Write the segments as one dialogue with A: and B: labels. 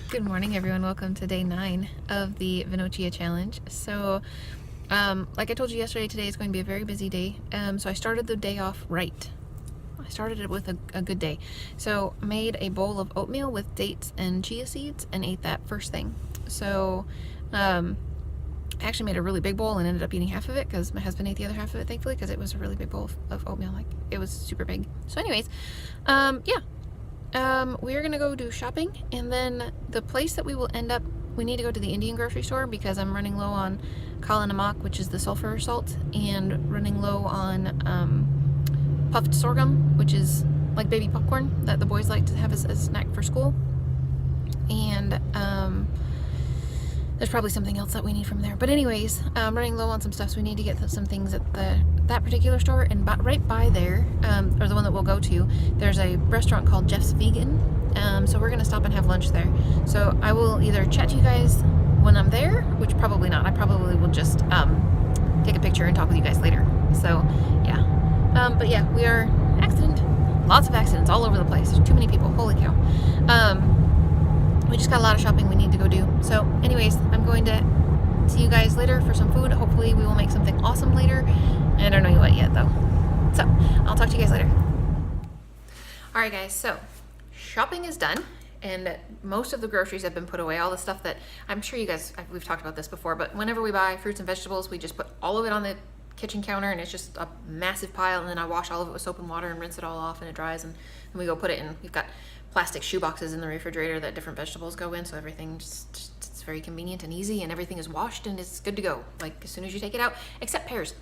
A: Good morning, everyone. Welcome to day 9 of the VinOChiA challenge. So, like I told you yesterday, today is going to be a very busy day. So I started the day off right. I started it with a good day. So I made a bowl of oatmeal with dates and chia seeds and ate that first thing. So, I actually made a really big bowl and ended up eating half of it because my husband ate the other half of it, thankfully, because it was a really big bowl of oatmeal. Like, it was super big. So anyways, yeah. We're gonna go do shopping, and then the place that we will end up, we need to go to the Indian grocery store because I'm running low on kala namak, which is the sulfur salt, and running low on puffed sorghum, which is like baby popcorn that the boys like to have as a snack for school. And there's probably something else that we need from there. But anyways, I'm running low on some stuff, so we need to get some things at that particular store. And right by there, or the one that we'll go to, there's a restaurant called Jeff's Vegan. So we're gonna stop and have lunch there. So I will either chat to you guys when I'm there, which probably not. I probably will just take a picture and talk with you guys later. So yeah. But yeah, we are lots of accidents all over the place. There's too many people. Holy cow. We just got a lot of shopping we need to go do. So anyways, I'm going to see you guys later for some food. Hopefully we will make something awesome later. I don't know what yet though. So I'll talk to you guys later. All right guys, so shopping is done and most of the groceries have been put away. All the stuff that I'm sure you guys, we've talked about this before, but whenever we buy fruits and vegetables, we just put all of it on the kitchen counter and it's just a massive pile, and then I wash all of it with soap and water and rinse it all off and it dries, and we go put it in. We've got plastic shoe boxes in the refrigerator that different vegetables go in, so everything just it's very convenient and easy, and everything is washed and it's good to go, like as soon as you take it out, except pears.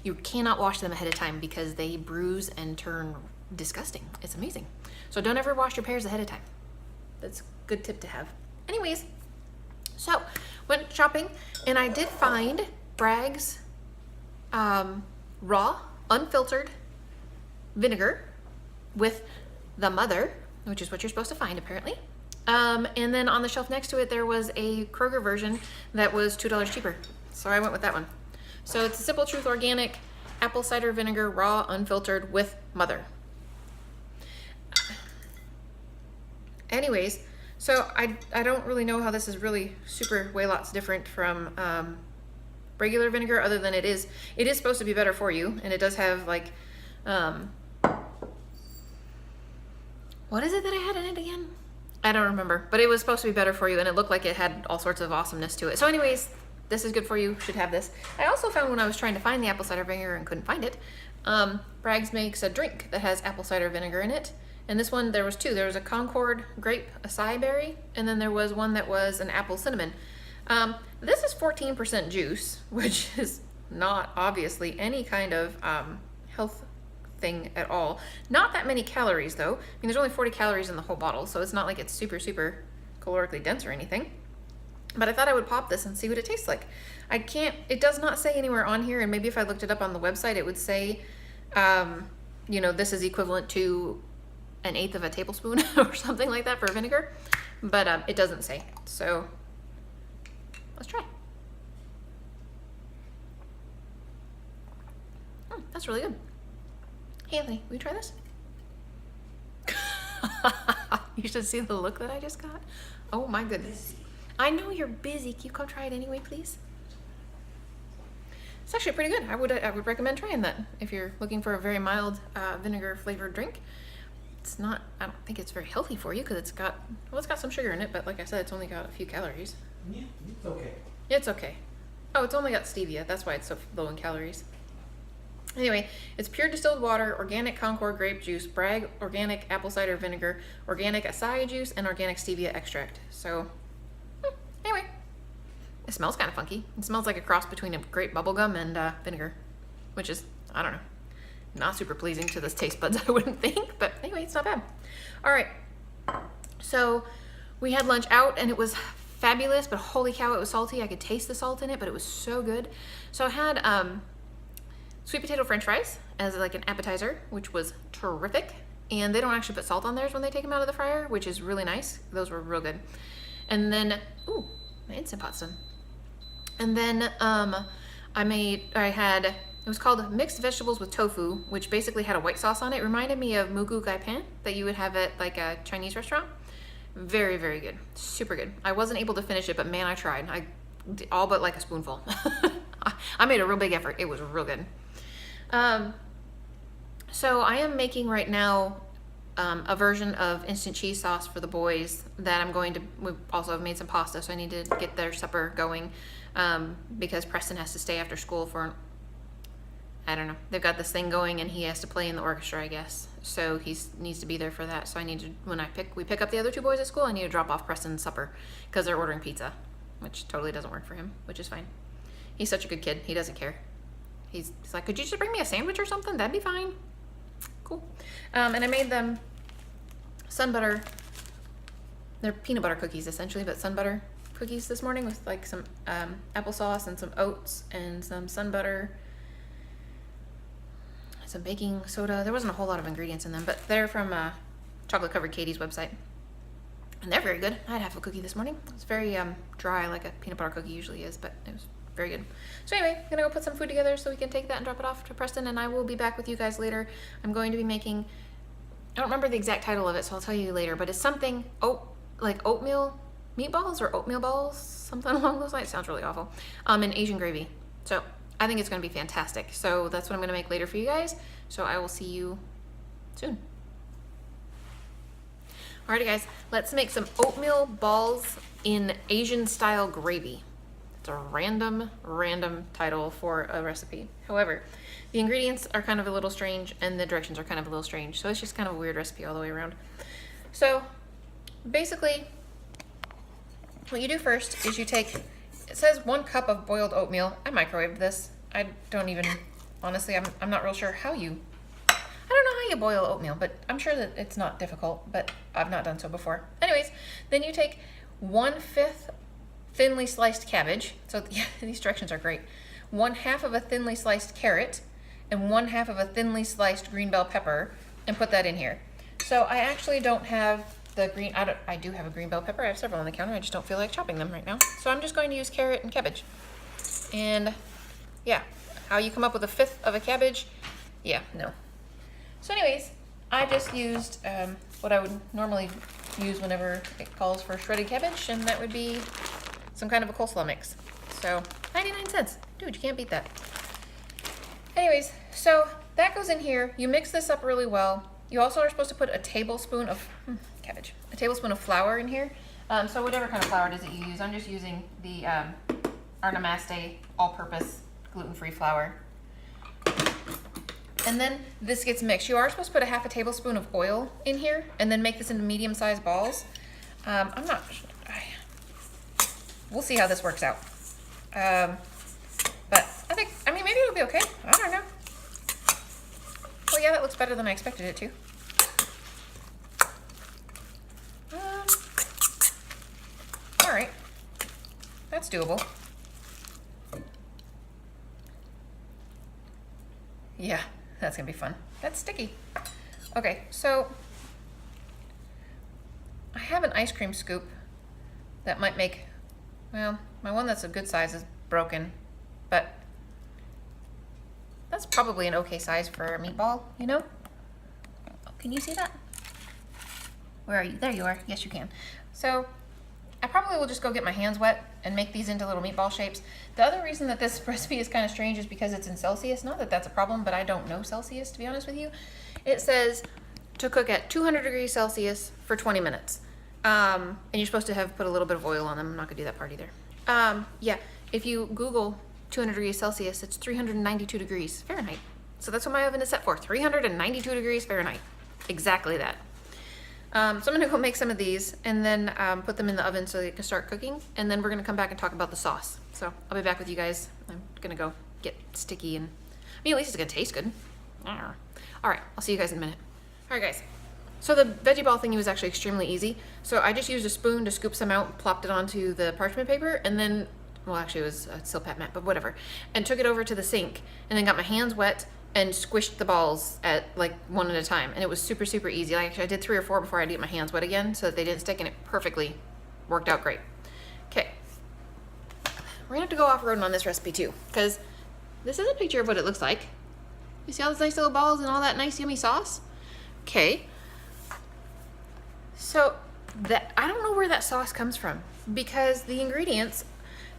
A: You cannot wash them ahead of time because they bruise and turn disgusting. It's amazing. So don't ever wash your pears ahead of time. That's a good tip to have. Anyways, so went shopping and I did find Bragg's raw, unfiltered vinegar with the mother, which is what you're supposed to find apparently. And then on the shelf next to it, there was a Kroger version that was $2 cheaper. So I went with that one. So it's a Simple Truth organic apple cider vinegar, raw, unfiltered with mother. Anyways, so I don't really know how this is really super way lots different from regular vinegar, other than it is supposed to be better for you, and it does have like what is it that I had in it again? I don't remember, but it was supposed to be better for you, and it looked like it had all sorts of awesomeness to it. So anyways, this is good for you, should have this. I also found when I was trying to find the apple cider vinegar and couldn't find it, Bragg's makes a drink that has apple cider vinegar in it. And this one, there was two. There was a Concord grape acai berry, and then there was one that was an apple cinnamon. This is 14% juice, which is not obviously any kind of health thing at all. Not that many calories though. I mean, there's only 40 calories in the whole bottle, so it's not like it's super calorically dense or anything. But I thought I would pop this and see what it tastes like. It does not say anywhere on here, and maybe if I looked it up on the website, it would say, you know, this is equivalent to 1/8 of a tablespoon or something like that for vinegar, but it doesn't say. So let's try. That's really good. Hey Anthony, will you try this? You should see the look that I just got. Oh my goodness. I know you're busy. Can you come try it anyway, please? It's actually pretty good. I would recommend trying that if you're looking for a very mild vinegar flavored drink. It's not, I don't think it's very healthy for you because it's got some sugar in it, but like I said, it's only got a few calories.
B: Yeah, it's okay.
A: It's okay. Oh, it's only got stevia. That's why it's so low in calories. Anyway, it's pure distilled water, organic Concord grape juice, Bragg organic apple cider vinegar, organic acai juice, and organic stevia extract. So, anyway, it smells kind of funky. It smells like a cross between a grape bubblegum and vinegar, which is, I don't know, not super pleasing to the taste buds, I wouldn't think, but anyway, it's not bad. All right, so we had lunch out and it was fabulous, but holy cow, it was salty. I could taste the salt in it, but it was so good. So I had sweet potato french fries as like an appetizer, which was terrific. And they don't actually put salt on theirs when they take them out of the fryer, which is really nice. Those were real good. And then, ooh, my Instant Pot's done. And then it was called mixed vegetables with tofu, which basically had a white sauce on it. It reminded me of mugu gai pan that you would have at like a Chinese restaurant. Very, very good. Super good. I wasn't able to finish it, but man, I tried. I all but like a spoonful. I made a real big effort. It was real good. So I am making right now a version of instant cheese sauce for the boys that I'm going to, we also have made some pasta, so I need to get their supper going because Preston has to stay after school for, I don't know, they've got this thing going and he has to play in the orchestra, I guess. So he needs to be there for that. So I need to, when we pick up the other two boys at school, I need to drop off Preston's supper because they're ordering pizza, which totally doesn't work for him, which is fine. He's such a good kid. He doesn't care. He's like, could you just bring me a sandwich or something? That'd be fine. Cool. And I made them sun butter. They're peanut butter cookies essentially, but sun butter cookies this morning with like some applesauce and some oats and some sun butter, some baking soda. There wasn't a whole lot of ingredients in them, but they're from Chocolate Covered Katie's website. And they're very good. I had half a cookie this morning. It's very dry like a peanut butter cookie usually is, but it was very good. So anyway, I'm gonna go put some food together so we can take that and drop it off to Preston, and I will be back with you guys later. I'm going to be making, I don't remember the exact title of it, so I'll tell you later, but it's something like oatmeal meatballs or oatmeal balls, something along those lines. Sounds really awful. And Asian gravy. So I think it's gonna be fantastic. So that's what I'm gonna make later for you guys. So I will see you soon. Alrighty guys, let's make some oatmeal balls in Asian style gravy. It's a random title for a recipe. However, the ingredients are kind of a little strange and the directions are kind of a little strange. So it's just kind of a weird recipe all the way around. So basically, what you do first is you take, it says 1 cup of boiled oatmeal. I microwaved this. I don't even, honestly, I'm not real sure how you, I don't know how you boil oatmeal, but I'm sure that it's not difficult, but I've not done so before. Anyways, then you take 1/5 thinly sliced cabbage. So yeah, these directions are great. 1/2 of a thinly sliced carrot and 1/2 of a thinly sliced green bell pepper, and put that in here. So I actually don't have the green, I do have a green bell pepper. I have several on the counter. I just don't feel like chopping them right now. So I'm just going to use carrot and cabbage. And yeah, how you come up with 1/5 of a cabbage? Yeah, no. So anyways, I just used what I would normally use whenever it calls for shredded cabbage, and that would be some kind of a coleslaw mix. So 99 cents. Dude, you can't beat that. Anyways, so that goes in here. You mix this up really well. You also are supposed to put a tablespoon of a tablespoon of flour in here. So whatever kind of flour it is that you use. I'm just using the Arnamaste all-purpose gluten-free flour. And then this gets mixed. You are supposed to put 1/2 tablespoon of oil in here and then make this into medium-sized balls. I'm not, we'll see how this works out. But I mean, maybe it'll be okay. I don't know. Well, yeah, that looks better than I expected it to. All right, that's doable. Yeah, that's gonna be fun. That's sticky. Okay, so I have an ice cream scoop that might make, well, my one that's a good size is broken, but that's probably an okay size for a meatball, you know? Oh, can you see that? Where are you? There you are. Yes, you can. So I probably will just go get my hands wet and make these into little meatball shapes. The other reason that this recipe is kind of strange is because it's in Celsius. Not that that's a problem, but I don't know Celsius, to be honest with you. It says to cook at 200 degrees Celsius for 20 minutes. And you're supposed to have put a little bit of oil on them. I'm not gonna do that part either. Yeah, if you Google 200 degrees Celsius, it's 392 degrees Fahrenheit. So that's what my oven is set for, 392 degrees Fahrenheit. Exactly that. So I'm gonna go make some of these and then put them in the oven so they can start cooking. And then we're gonna come back and talk about the sauce. So I'll be back with you guys. I'm gonna go get sticky and, I mean, at least it's gonna taste good. All right, I'll see you guys in a minute. All right, guys. So the veggie ball thingy was actually extremely easy. So I just used a spoon to scoop some out, plopped it onto the parchment paper, and then, well, actually it was a Silpat mat, but whatever. And took it over to the sink and then got my hands wet and squished the balls at like one at a time. And it was super, super easy. Like actually I did 3 or 4 before I had to get my hands wet again so that they didn't stick, and it perfectly worked out great. Okay. We're gonna have to go off-roading on this recipe too, because this is a picture of what it looks like. You see all those nice little balls and all that nice yummy sauce? Okay. So that I don't know where that sauce comes from, because the ingredients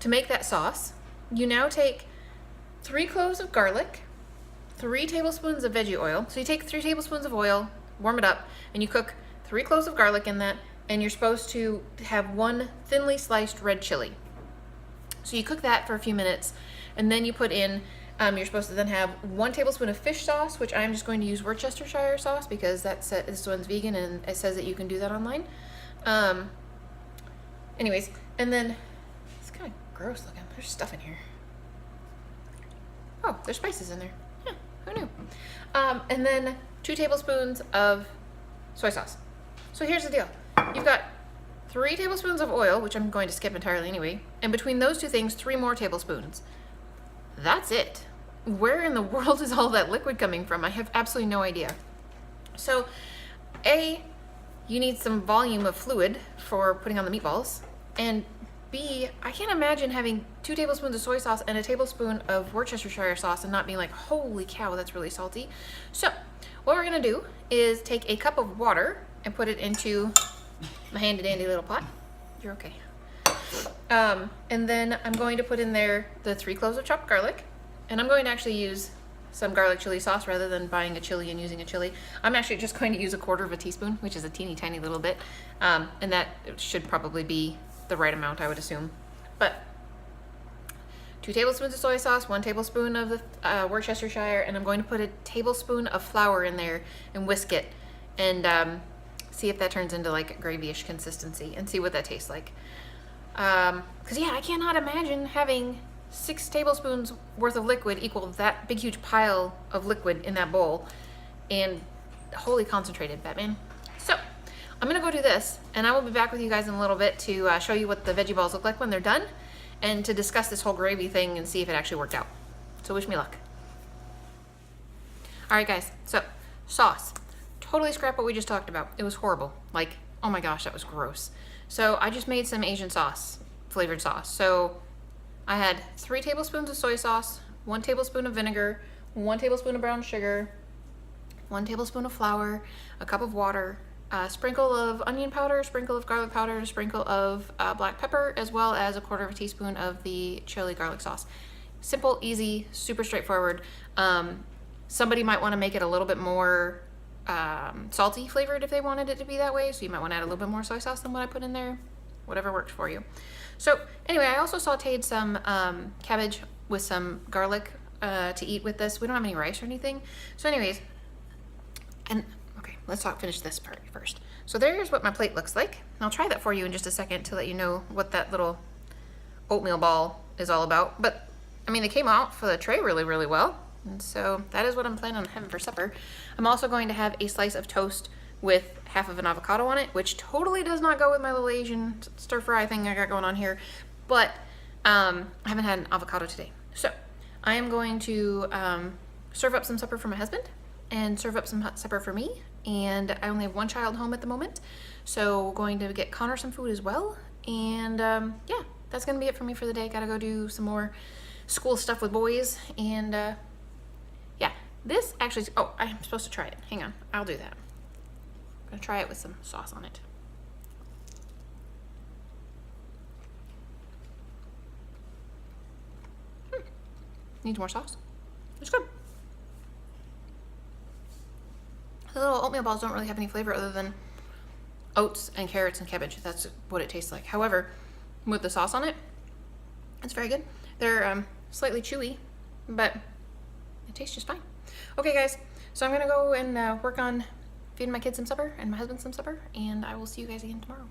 A: to make that sauce, you now take 3 cloves of garlic, 3 tablespoons of veggie oil. So you take 3 tablespoons of oil, warm it up, and you cook 3 cloves of garlic in that, and you're supposed to have 1 thinly sliced red chili. So you cook that for a few minutes, and then you put in, you're supposed to then have 1 tablespoon of fish sauce, which I'm just going to use Worcestershire sauce because this one's vegan and it says that you can do that online. Anyways, and then it's kind of gross looking. There's stuff in here. Oh, there's spices in there. Yeah, who knew? And then 2 tablespoons of soy sauce. So here's the deal. You've got 3 tablespoons of oil, which I'm going to skip entirely anyway, and between those 2 things, 3 more tablespoons. That's it. Where in the world is all that liquid coming from? I have absolutely no idea. So, A, you need some volume of fluid for putting on the meatballs, and B, I can't imagine having 2 tablespoons of soy sauce and a tablespoon of Worcestershire sauce and not being like, holy cow, that's really salty. So, what we're gonna do is take a cup of water and put it into my handy dandy little pot. You're okay. And then I'm going to put in there the 3 cloves of chopped garlic, and I'm going to actually use some garlic chili sauce rather than buying a chili and using a chili. I'm actually just going to use 1/4 teaspoon, which is a teeny tiny little bit, and that should probably be the right amount, I would assume. But 2 tablespoons of soy sauce, 1 tablespoon of the Worcestershire, and I'm going to put a tablespoon of flour in there and whisk it, and see if that turns into like a gravy-ish consistency, and see what that tastes like. Because yeah, I cannot imagine having 6 tablespoons worth of liquid equal that big huge pile of liquid in that bowl, and wholly concentrated, Batman. So I'm gonna go do this, and I will be back with you guys in a little bit to show you what the veggie balls look like when they're done, and to discuss this whole gravy thing and see if it actually worked out. So wish me luck. All right, guys, so sauce. Totally scrap what we just talked about. It was horrible. Like, oh my gosh, that was gross. So I just made some Asian sauce, flavored sauce. So I had 3 tablespoons of soy sauce, 1 tablespoon of vinegar, 1 tablespoon of brown sugar, 1 tablespoon of flour, a cup of water, a sprinkle of onion powder, a sprinkle of garlic powder, a sprinkle of black pepper, as well as 1/4 teaspoon of the chili garlic sauce. Simple, easy, super straightforward. Somebody might want to make it a little bit more salty flavored if they wanted it to be that way, so you might want to add a little bit more soy sauce than what I put in there. Whatever worked for you. So anyway, I also sauteed some cabbage with some garlic to eat with this. We don't have any rice or anything. So anyways, and okay, let's finish this part first. So there's what my plate looks like. And I'll try that for you in just a second to let you know what that little oatmeal ball is all about. But I mean, they came out for the tray really, really well. And so that is what I'm planning on having for supper. I'm also going to have a slice of toast with half of an avocado on it, which totally does not go with my little Asian stir fry thing I got going on here. But I haven't had an avocado today. So I am going to serve up some supper for my husband and serve up some hot supper for me. And I only have 1 child home at the moment. So we're going to get Connor some food as well. And yeah, that's going to be it for me for the day. Got to go do some more school stuff with boys. And yeah, this actually, oh, I'm supposed to try it. Hang on, I'll do that. I'm gonna try it with some sauce on it. Needs more sauce. It's good. The little oatmeal balls don't really have any flavor other than oats and carrots and cabbage. That's what it tastes like. However, with the sauce on it, it's very good. They're slightly chewy, but it tastes just fine. Okay, guys, so I'm gonna go and work on feeding my kids some supper and my husband some supper, and I will see you guys again tomorrow.